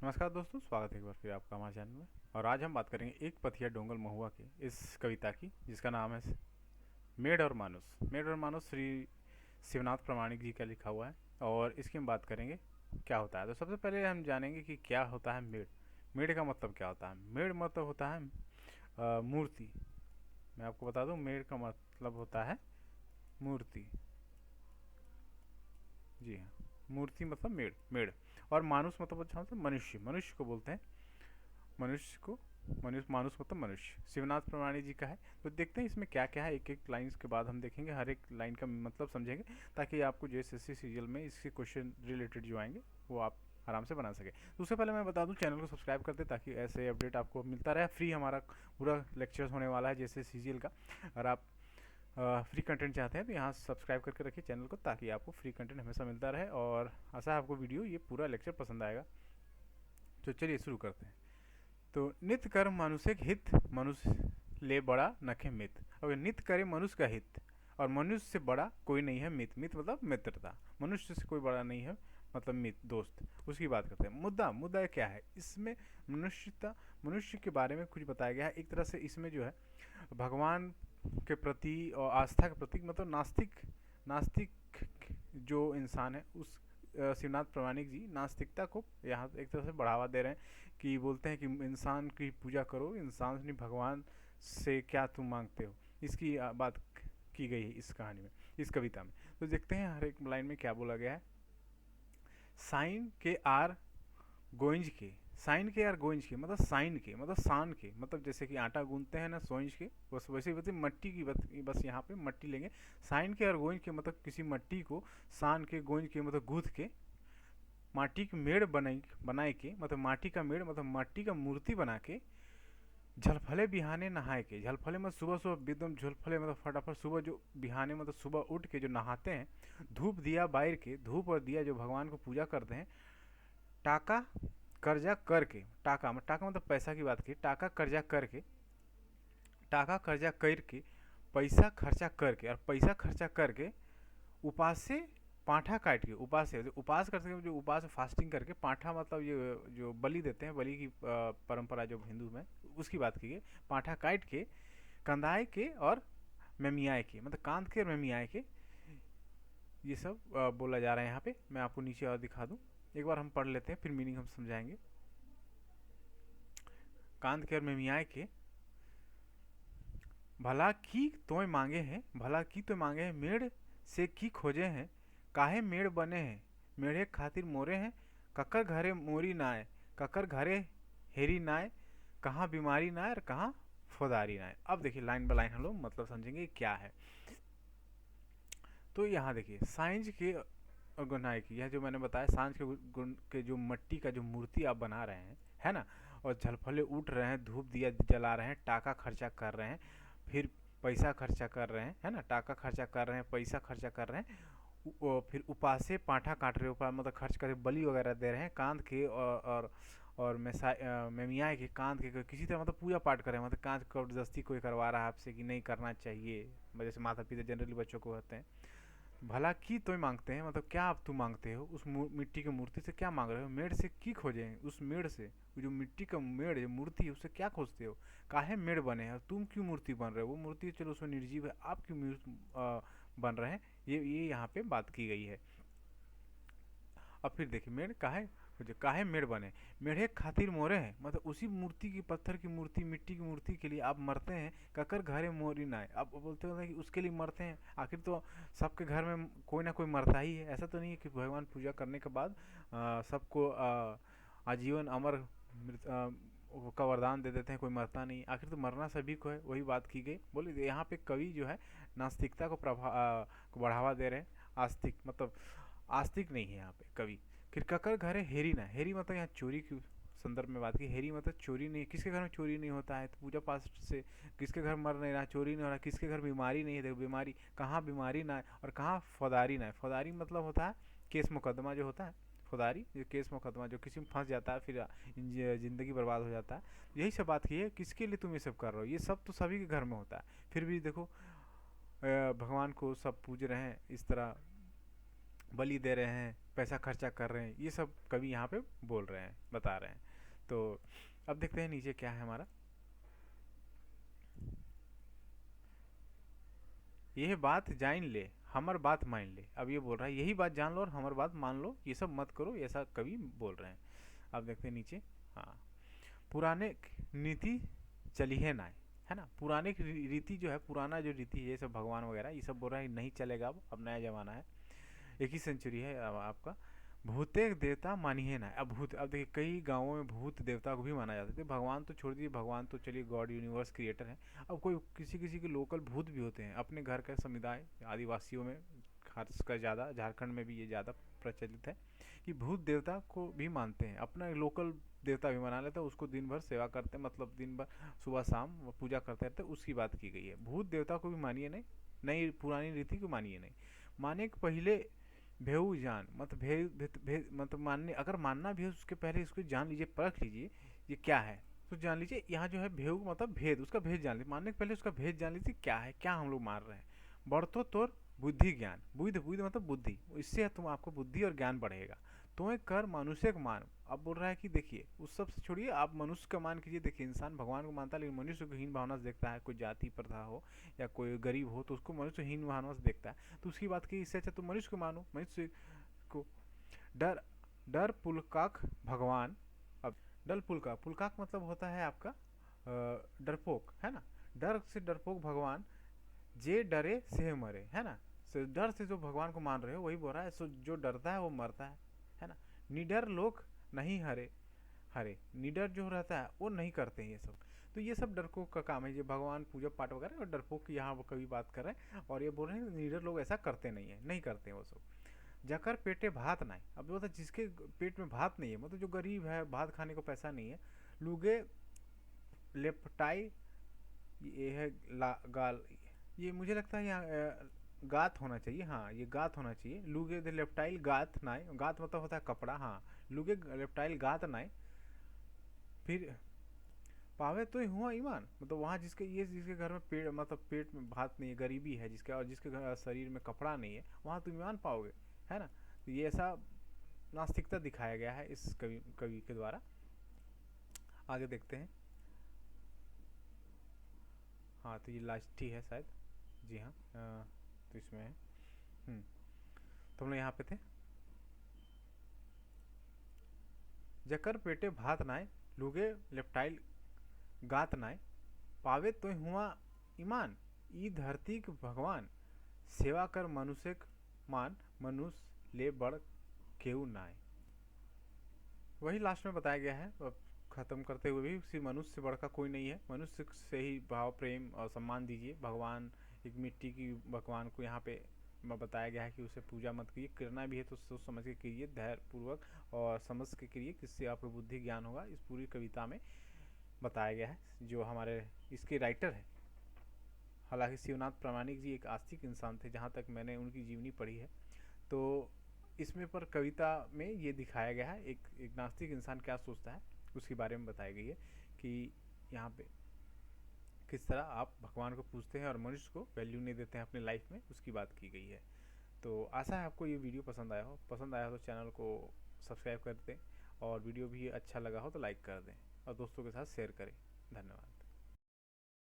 नमस्कार दोस्तों, स्वागत है एक बार फिर आपका हमारे चैनल में। और आज हम बात करेंगे एक पथिया डोंगल महुआ के इस कविता की, जिसका नाम है मेढ़ और मानुस। मेढ़ और मानुस श्री शिवनाथ प्रामाणिक जी का लिखा हुआ है और इसकी हम बात करेंगे क्या होता है। तो सबसे पहले हम जानेंगे कि क्या होता है मेढ़। मेढ़ का मतलब क्या होता है। मेढ़ मतलब होता है मूर्ति। मैं आपको बता दूं, मेढ़ का मतलब होता है मूर्ति। जी हाँ, मूर्ति मतलब मेढ़। मेढ़ और मानुस मतलब अच्छा होता है मनुष्य। मनुष्य को बोलते हैं मनुष्य को। मनुष्य, मानुस मतलब मनुष्य। शिवनाथ प्रमाणी जी का है। तो देखते हैं इसमें क्या क्या है। एक एक लाइन के बाद हम देखेंगे, हर एक लाइन का मतलब समझेंगे, ताकि आपको जो एसएससी सीरियल में इसके क्वेश्चन रिलेटेड जो आएंगे वो आप आराम से बना सके। तो उससे पहले मैं बता दूं, चैनल को सब्सक्राइब कर दे ताकि ऐसे अपडेट आपको मिलता रहे। फ्री हमारा पूरा लेक्चर्स होने वाला है जैसे सीजीएल का। और आप फ्री कंटेंट चाहते हैं तो यहाँ सब्सक्राइब करके रखिए चैनल को, ताकि आपको फ्री कंटेंट हमेशा मिलता रहे। और आशा है आपको वीडियो ये पूरा लेक्चर पसंद आएगा। तो चलिए शुरू करते हैं। तो नित्य कर्म मनुष्य हित, मनुष्य ले बड़ा नखे मित। अगर नित्य करे मनुष्य का हित, और मनुष्य से बड़ा कोई नहीं है मित। मित मतलब मित्रता। मनुष्य से कोई बड़ा नहीं है मतलब मित, दोस्त। उसकी बात करते हैं। मुद्दा, मुद्दा क्या है इसमें। मनुष्यता, मनुष्य के बारे में कुछ बताया गया है। एक तरह से इसमें जो है भगवान के प्रति और आस्था के प्रति, मतलब नास्तिक, नास्तिक जो इंसान है उस शिवनाथ प्रामाणिक जी नास्तिकता को यहाँ एक तरह से बढ़ावा दे रहे हैं। कि बोलते हैं कि इंसान की पूजा करो, इंसान नहीं भगवान से क्या तुम मांगते हो। इसकी बात की गई है इस कहानी में, इस कविता में। तो देखते हैं हर एक लाइन में क्या बोला गया है। साइन के आर गोइंज के, साइन के यार गोइंज के मतलब साइन के मतलब सान के, मतलब जैसे कि आटा गूंथते हैं ना सोइंज के, बस वैसे ही बताइए मट्टी की बस यहाँ पे मट्टी लेंगे। साइन के और गोइंज के मतलब किसी मट्टी को, सान के गोइंज के मतलब गूंथ के, माटी की मेड़ बनाए के मतलब माटी का मेड़ मतलब माटी का मूर्ति बना के, झलफले बिहाने नहाए के। झलफले मतलब सुबह सुबह एकदम झलफले मतलब फटाफट सुबह जो बिहाने मतलब सुबह उठ के जो नहाते हैं। धूप दिया बाहर के, धूप और दिया जो भगवान को पूजा करते हैं। टाका कर्जा करके, टाका मतलब पैसा की बात की, टाका कर्जा करके, टाका कर्जा करके, पैसा खर्चा करके, और पैसा खर्चा करके उपास से पांठा काट के, उपास से उपास कर सके, जो उपास फास्टिंग करके, पांठा मतलब ये जो बलि देते हैं, बलि की परंपरा जो हिंदू में, उसकी बात की गई। पांठा काट के, कंधाए के और मेमियाए के, मतलब कांध के और मेमियाए के, ये सब बोला जा रहा है यहाँ पे। मैं आपको नीचे और दिखा दूँ, एक बार हम पढ़ लेते हैं फिर मीनिंग हम समझाएंगे। कांध के और मेमियाए के, भला की तोय मांगे हैं, भला की तो मांगे हैं, मेड़ से की खोजे हैं, काहे मेड़ बने हैं, मेढ़े खातिर मोरे हैं, ककर घरे मोरी नाय, ककर घरे हेरी नाय, कहाँ बीमारी नाय और कहाँ फौदारी नाय। अब देखिए लाइन बाय लाइन हम लोग मतलब समझेंगे क्या है। तो यहाँ देखिए साइंज के गुनाह की, यह जो मैंने बताया सांझ के गुण के जो मट्टी का जो मूर्ति आप बना रहे हैं, है ना, और झलफले उठ रहे हैं, धूप दिया जला रहे हैं, टाका खर्चा कर रहे हैं, फिर पैसा खर्चा कर रहे हैं, है ना, टाका खर्चा कर रहे हैं, पैसा खर्चा कर रहे हैं, फिर उपासे पाठा काट रहे हैं, मतलब खर्च करके बलि वगैरह दे रहे हैं, कांध के और मेमिया के कांध के किसी तरह मतलब पूजा पाठ कर रहे हैं, मतलब कांध जबरदस्ती कोई करवा रहा है आपसे कि नहीं करना चाहिए, जैसे माता पिता जनरली बच्चों को होते हैं। भला की तो मांगते हैं मतलब क्या आप तू मांगते हो, उस मिट्टी की मूर्ति से क्या मांग रहे हो, मेड़ से की खोजे हैं, उस मेड़ से, वो जो मिट्टी का मेड़ जो मूर्ति है उससे क्या खोजते हो, काहे मेड़ बने हैं, तुम क्यों मूर्ति बन रहे हो, वो मूर्ति चलो उसमें निर्जीव है, आप क्यों बन रहे हैं। ये यहाँ पे बात की गई है। अब फिर देखिए मेड़ काहे, जो काहे मेड़ बने, मेढ़े खातिर मोरे हैं, मतलब उसी मूर्ति की, पत्थर की मूर्ति, मिट्टी की मूर्ति के लिए आप मरते हैं। ककर घरे मोरी नाय, आप बोलते हो ना कि उसके लिए मरते हैं। आखिर तो सबके घर में कोई ना कोई मरता ही है। ऐसा तो नहीं है कि भगवान पूजा करने के बाद सबको आजीवन अमर का वरदान दे देते हैं, कोई मरता नहीं। आखिर तो मरना सभी को है, वही बात की गई। बोले यहाँ पे कवि जो है नास्तिकता को को बढ़ावा दे रहे हैं। आस्तिक मतलब आस्तिक नहीं है यहाँ पे कवि। फिर ककर घरे हेरी ना, हेरी मतलब यहाँ चोरी की संदर्भ में बात की। हेरी मतलब चोरी नहीं, किसके घर में चोरी नहीं होता है, तो पूजा पाठ से किसके घर मर नहीं रहा, चोरी नहीं हो रहा, किसके घर बीमारी नहीं है। देखो बीमारी, कहाँ बीमारी ना है और कहाँ फौदारी ना है। फौदारी मतलब होता है केस मुकदमा जो होता है, फौदारी जो केस मुकदमा जो किसी में फंस जाता है, फिर जिंदगी बर्बाद हो जाता है। यही सब बात की है, किसके लिए तुम ये सब कर रहे हो, ये सब तो सभी के घर में होता है। फिर भी देखो भगवान को सब पूज रहे हैं, इस तरह बलि दे रहे हैं, पैसा खर्चा कर रहे हैं, ये सब कवि यहाँ पे बोल रहे हैं, बता रहे हैं। तो अब देखते हैं नीचे क्या है हमारा। यह बात जान ले हमर बात मान ले। अब ये बोल रहा है यही बात जान लो और हमर बात मान लो, ये सब मत करो, ऐसा कवि बोल रहे हैं। अब देखते हैं नीचे। हाँ, पुराने नीति चली है ना, है ना। पुराने रीति जो है, पुराना जो रीति है, ये सब भगवान वगैरह ये सब बोल रहा है नहीं चलेगा, अब नया जमाना है, 21वीं सदी है अब आपका। भूते देवता मानिए ना। अब देखिए कई गांवों में भूत देवता को भी माना जाता है। भगवान तो छोड़ दीजिए, भगवान तो चलिए गॉड यूनिवर्स क्रिएटर है। अब कोई किसी किसी के लोकल भूत भी होते हैं अपने घर का समुदाय, आदिवासियों में खासकर ज़्यादा, झारखंड में भी ये ज़्यादा प्रचलित है कि भूत देवता को भी मानते हैं, अपना लोकल देवता भी मना लेते हैं, उसको दिन भर सेवा करते हैं, मतलब दिन भर सुबह शाम पूजा करते रहते हैं, उसकी बात की गई है। भूत देवता को भी मानिए नहीं, नई पुरानी रीति को मानिए नहीं। माने के पहले भेऊ जान, मतलब भेद मतलब मानने, अगर मानना भी है उसके पहले इसको जान लीजिए, परख लीजिए ये क्या है, तो जान लीजिए। यहाँ जो है भेऊ मतलब भेद, उसका भेद जान लीजिए, मानने के पहले उसका भेद जान लीजिए क्या है, क्या हम लोग मान रहे हैं। बढ़तो तोर बुद्धि ज्ञान, बुद्ध बुद्ध मतलब बुद्धि, इससे तुम आपको बुद्धि और ज्ञान बढ़ेगा। तुम्हें कर मनुष्य का मान। अब बोल रहा है कि देखिए उस सब से छोड़िए, आप मनुष्य का मान कीजिए। देखिए इंसान भगवान को मानता है लेकिन मनुष्य को हीन भावना से देखता है। कोई जाति प्रथा हो या कोई गरीब हो तो उसको मनुष्य हीन भावना से देखता है, तो उसकी बात की, इससे अच्छा तुम मनुष्य को मानो, मनुष्य को। डर डर पुलकाक भगवान। अब डर पुलकाक, पुलकाक मतलब होता है आपका डरपोक, है ना। डर से डरपोक भगवान, जे डरे से मरे, है ना। so, डर से जो भगवान को मान रहे हो वही बोल रहा है, सो जो डरता है वो मरता है ना। निडर लोग नहीं हरे हरे, निडर जो रहता है वो नहीं करते हैं ये सब। तो ये सब डरपोक का काम है, ये भगवान पूजा पाठ वगैरह, और डरपोक की यहाँ कभी बात कर रहे हैं और ये बोल रहे हैं निडर लोग ऐसा करते नहीं है, नहीं करते हैं वो सब। जकर पेटे भात नहीं, अब बोलता जिसके पेट में भात नहीं है, मतलब जो गरीब है, भात खाने को पैसा नहीं है, लुगे लेपटाई, ये है गाल, ये मुझे लगता है यहाँ गात होना चाहिए, हाँ ये गात होना चाहिए। लुगे द लेप्टाइल गात नाय, गात मतलब होता है कपड़ा, हाँ लुगे लेप्टाइल गात नाय। फिर पावे तो ही हुआ ईमान, मतलब वहाँ जिसके ये जिसके घर में पेट मतलब पेट में भात नहीं है, गरीबी है जिसके, और जिसके घर शरीर में कपड़ा नहीं है, वहाँ तुम ईमान पाओगे, है ना। तो ये ऐसा नास्तिकता दिखाया गया है इस कवि के द्वारा। आगे देखते हैं। हाँ तो ये लास्ट ही है शायद, जी हाँ, तो इसमें है। तो हम लोग यहाँ पे थे। जकर पेटे भात नाय, लुगे लेप्टाइल गात नाय, पावे तो हुआ ईमान, ई धरती के भगवान, सेवा कर मनुष्य मान, मनुष्य ले बढ़ केहू नाय। वही लास्ट में बताया गया है। अब खत्म करते हुए भी, उसी मनुष्य से बढ़कर कोई नहीं है, मनुष्य से ही भाव प्रेम और सम्मान दीजिए। भगवान एक मिट्टी की भगवान को यहाँ पे बताया गया है कि उसे पूजा मत कीजिए, करना भी है तो सोच समझ के कीजिए, धैर्य पूर्वक और समझ के करिए, किससे आपको बुद्धि ज्ञान होगा। इस पूरी कविता में बताया गया है। जो हमारे इसके राइटर है, हालांकि शिवनाथ प्रामाणिक जी एक आस्तिक इंसान थे, जहाँ तक मैंने उनकी जीवनी पढ़ी है। तो इसमें पर कविता में ये दिखाया गया है एक नास्तिक इंसान क्या सोचता है उसके बारे में बताई गई है, कि यहाँ पे किस तरह आप भगवान को पूजते हैं और मनुष्य को वैल्यू नहीं देते हैं अपने लाइफ में, उसकी बात की गई है। तो आशा है आपको ये वीडियो पसंद आया हो। पसंद आया हो तो चैनल को सब्सक्राइब कर दें, और वीडियो भी अच्छा लगा हो तो लाइक कर दें और दोस्तों के साथ शेयर करें। धन्यवाद।